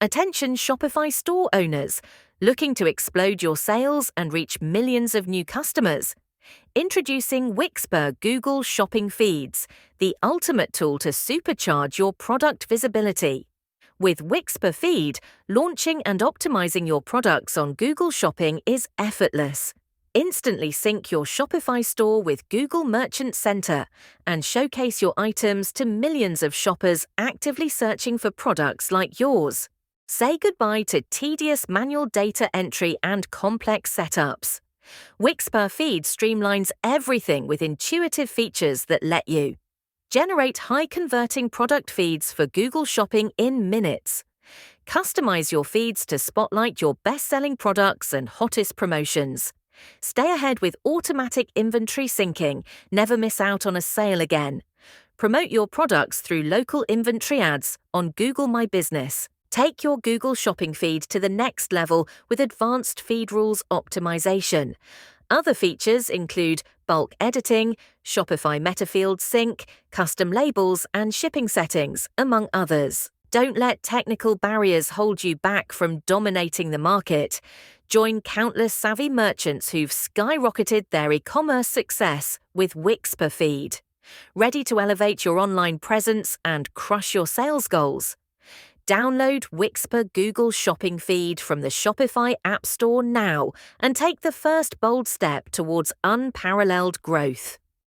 Attention Shopify Store owners looking to explode your sales and reach millions of new customers. Introducing Wixpa Google Shopping Feeds, the ultimate tool to supercharge your product visibility. With Wixpa Feed, launching and optimizing your products on Google Shopping is effortless. Instantly sync your Shopify store with Google Merchant Center and showcase your items to millions of shoppers actively searching for products like yours. Say goodbye to tedious manual data entry and complex setups. Wixpa Feed streamlines everything with intuitive features that let you generate high-converting product feeds for Google Shopping in minutes. Customize your feeds to spotlight your best-selling products and hottest promotions. Stay ahead with automatic inventory syncing. Never miss out on a sale again. Promote your products through local inventory ads on Google My Business. Take your Google Shopping feed to the next level with advanced feed rules optimization. Other features include bulk editing, Shopify MetaField sync, custom labels, and shipping settings, among others. Don't let technical barriers hold you back from dominating the market. Join countless savvy merchants who've skyrocketed their e-commerce success with Wixpa Feed. Ready to elevate your online presence and crush your sales goals? Download Wixpa Google Shopping Feed from the Shopify App Store now and take the first bold step towards unparalleled growth.